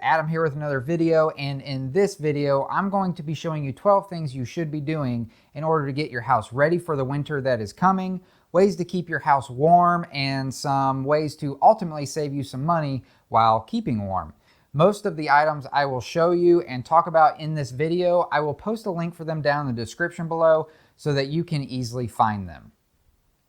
Adam here with another video, and in this video I'm going to be showing you 12 things you should be doing in order to get your house ready for the winter that is coming, ways to keep your house warm, and some ways to ultimately save you some money while keeping warm. Most of the items I will show you and talk about in this video, I will post a link for them down in the description below so that you can easily find them.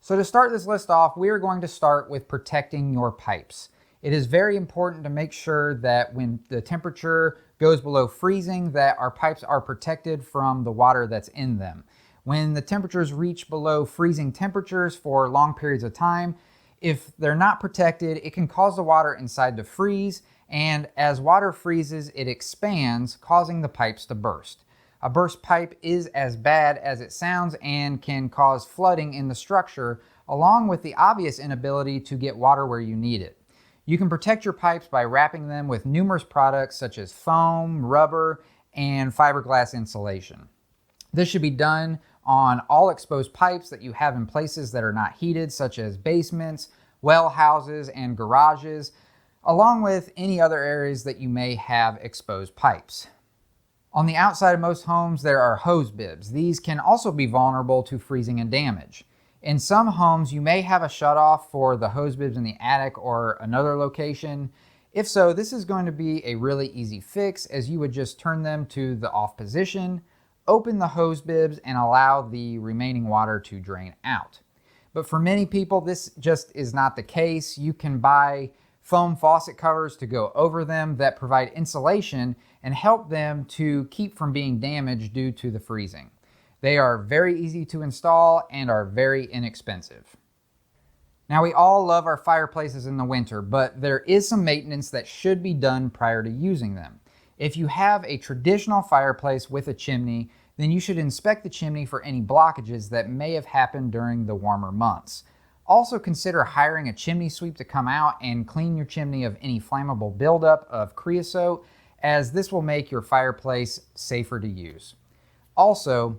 So to start this list off, we are going to start with protecting your pipes. It is very important to make sure that when the temperature goes below freezing, that our pipes are protected from the water that's in them. When the temperatures reach below freezing temperatures for long periods of time, if they're not protected, it can cause the water inside to freeze, and as water freezes, it expands, causing the pipes to burst. A burst pipe is as bad as it sounds and can cause flooding in the structure, along with the obvious inability to get water where you need it. You can protect your pipes by wrapping them with numerous products such as foam, rubber, and fiberglass insulation. This should be done on all exposed pipes that you have in places that are not heated, such as basements, well houses, and garages, along with any other areas that you may have exposed pipes. On the outside of most homes, there are hose bibs. These can also be vulnerable to freezing and damage. In some homes, you may have a shutoff for the hose bibs in the attic or another location. If so, this is going to be a really easy fix, as you would just turn them to the off position, open the hose bibs, and allow the remaining water to drain out. But for many people, this just is not the case. You can buy foam faucet covers to go over them that provide insulation and help them to keep from being damaged due to the freezing. They are very easy to install and are very inexpensive. Now, we all love our fireplaces in the winter, but there is some maintenance that should be done prior to using them. If you have a traditional fireplace with a chimney, then you should inspect the chimney for any blockages that may have happened during the warmer months. Also consider hiring a chimney sweep to come out and clean your chimney of any flammable buildup of creosote, as this will make your fireplace safer to use. Also,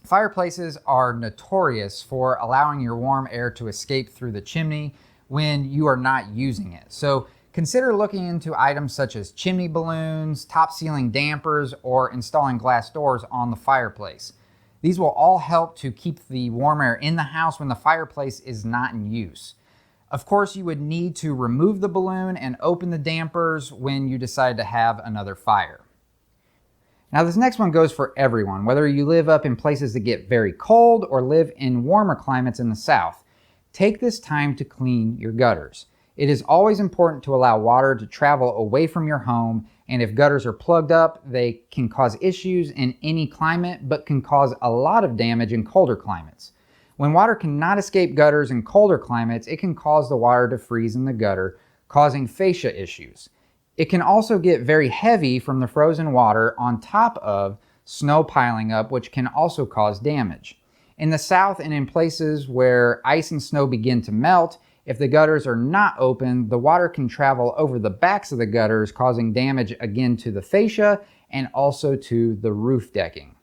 fireplaces are notorious for allowing your warm air to escape through the chimney when you are not using it. So consider looking into items such as chimney balloons, top ceiling dampers, or installing glass doors on the fireplace. These will all help to keep the warm air in the house when the fireplace is not in use. Of course, you would need to remove the balloon and open the dampers when you decide to have another fire. Now, this next one goes for everyone, whether you live up in places that get very cold or live in warmer climates in the south. Take this time to clean your gutters. It is always important to allow water to travel away from your home, and if gutters are plugged up, they can cause issues in any climate, but can cause a lot of damage in colder climates. When water cannot escape gutters in colder climates, it can cause the water to freeze in the gutter, causing fascia issues. It can also get very heavy from the frozen water on top of snow piling up, which can also cause damage. In the south and in places where ice and snow begin to melt, if the gutters are not open, the water can travel over the backs of the gutters, causing damage again to the fascia and also to the roof decking.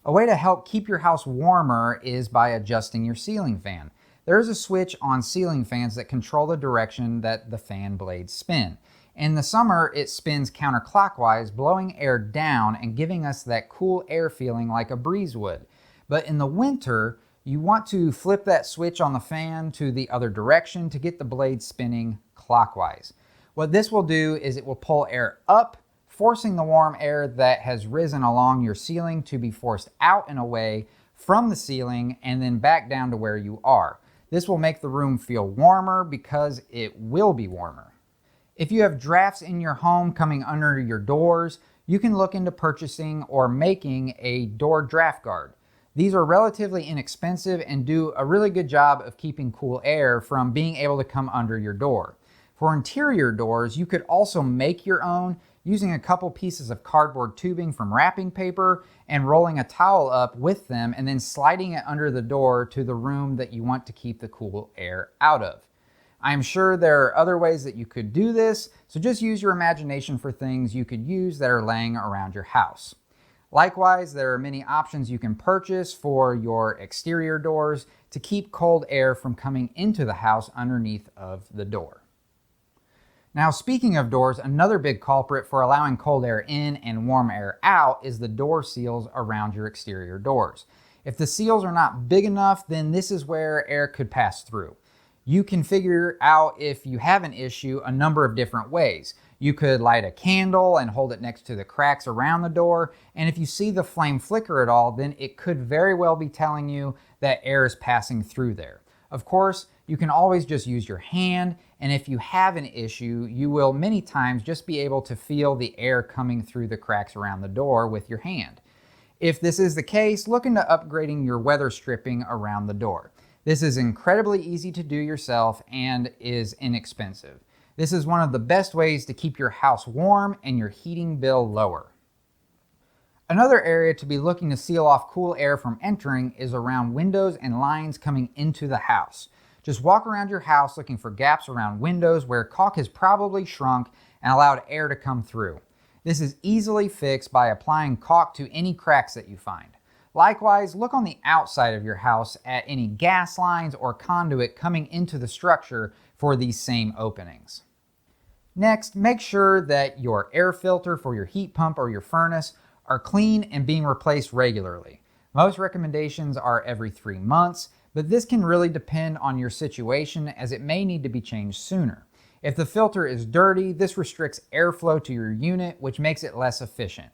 A way to help keep your house warmer is by adjusting your ceiling fan. There is a switch on ceiling fans that control the direction that the fan blades spin. In the summer, it spins counterclockwise, blowing air down and giving us that cool air feeling like a breeze would. But in the winter, you want to flip that switch on the fan to the other direction to get the blade spinning clockwise. What this will do is it will pull air up, forcing the warm air that has risen along your ceiling to be forced out and away from the ceiling and then back down to where you are. This will make the room feel warmer because it will be warmer. If you have drafts in your home coming under your doors, you can look into purchasing or making a door draft guard. These are relatively inexpensive and do a really good job of keeping cool air from being able to come under your door. For interior doors, you could also make your own using a couple pieces of cardboard tubing from wrapping paper and rolling a towel up with them and then sliding it under the door to the room that you want to keep the cool air out of. I'm sure there are other ways that you could do this, so just use your imagination for things you could use that are laying around your house. Likewise, there are many options you can purchase for your exterior doors to keep cold air from coming into the house underneath of the door. Now, speaking of doors, another big culprit for allowing cold air in and warm air out is the door seals around your exterior doors. If the seals are not big enough, then this is where air could pass through. You can figure out if you have an issue a number of different ways. You could light a candle and hold it next to the cracks around the door, and if you see the flame flicker at all, then it could very well be telling you that air is passing through there. Of course, you can always just use your hand, and if you have an issue, you will many times just be able to feel the air coming through the cracks around the door with your hand. If this is the case, look into upgrading your weather stripping around the door. This is incredibly easy to do yourself and is inexpensive. This is one of the best ways to keep your house warm and your heating bill lower. Another area to be looking to seal off cool air from entering is around windows and lines coming into the house. Just walk around your house looking for gaps around windows where caulk has probably shrunk and allowed air to come through. This is easily fixed by applying caulk to any cracks that you find. Likewise, look on the outside of your house at any gas lines or conduit coming into the structure for these same openings. Next, make sure that your air filter for your heat pump or your furnace are clean and being replaced regularly. Most recommendations are every 3 months, but this can really depend on your situation as it may need to be changed sooner. If the filter is dirty, this restricts airflow to your unit, which makes it less efficient.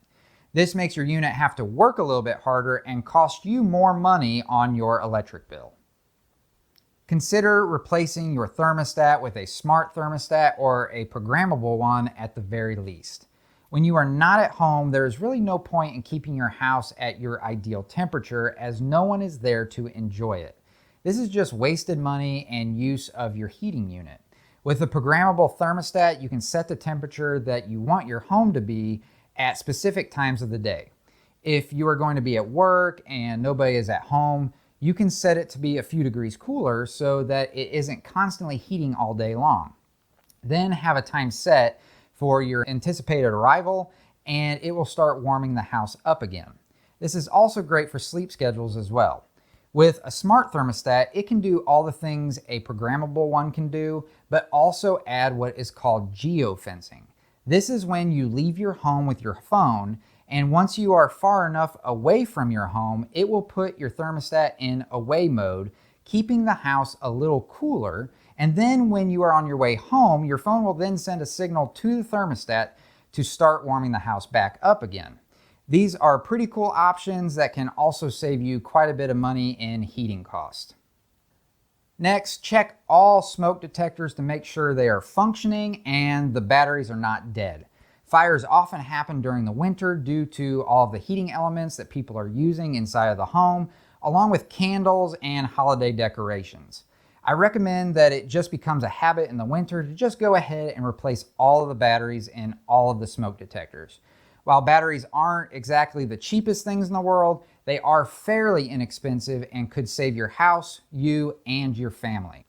This makes your unit have to work a little bit harder and cost you more money on your electric bill. Consider replacing your thermostat with a smart thermostat or a programmable one at the very least. When you are not at home, there is really no point in keeping your house at your ideal temperature as no one is there to enjoy it. This is just wasted money and use of your heating unit. With a programmable thermostat, you can set the temperature that you want your home to be at specific times of the day. If you are going to be at work and nobody is at home, you can set it to be a few degrees cooler so that it isn't constantly heating all day long. Then have a time set for your anticipated arrival and it will start warming the house up again. This is also great for sleep schedules as well. With a smart thermostat, it can do all the things a programmable one can do, but also add what is called geofencing. This is when you leave your home with your phone, and once you are far enough away from your home, it will put your thermostat in away mode, keeping the house a little cooler. And then when you are on your way home, your phone will then send a signal to the thermostat to start warming the house back up again. These are pretty cool options that can also save you quite a bit of money in heating costs. Next, check all smoke detectors to make sure they are functioning and the batteries are not dead. Fires often happen during the winter due to all of the heating elements that people are using inside of the home, along with candles and holiday decorations. I recommend that it just becomes a habit in the winter to just go ahead and replace all of the batteries in all of the smoke detectors. While batteries aren't exactly the cheapest things in the world, they are fairly inexpensive and could save your house, you, and your family.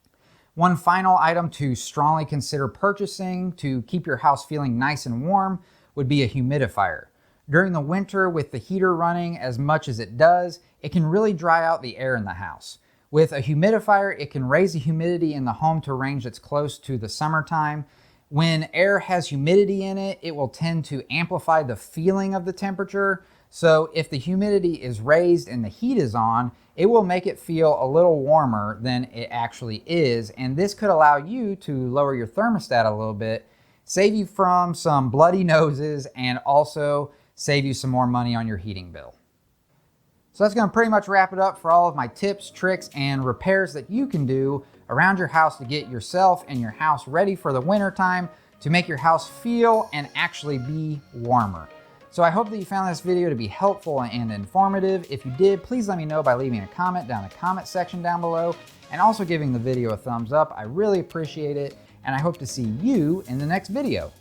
One final item to strongly consider purchasing to keep your house feeling nice and warm would be a humidifier. During the winter, with the heater running as much as it does, it can really dry out the air in the house. With a humidifier, it can raise the humidity in the home to a range that's close to the summertime. When air has humidity in it, it will tend to amplify the feeling of the temperature. So if the humidity is raised and the heat is on, it will make it feel a little warmer than it actually is. And this could allow you to lower your thermostat a little bit, save you from some bloody noses, and also save you some more money on your heating bill. So that's going to pretty much wrap it up for all of my tips, tricks, and repairs that you can do around your house to get yourself and your house ready for the winter time to make your house feel and actually be warmer. So I hope that you found this video to be helpful and informative. If you did, please let me know by leaving a comment down the comment section down below and also giving the video a thumbs up. I really appreciate it, and I hope to see you in the next video.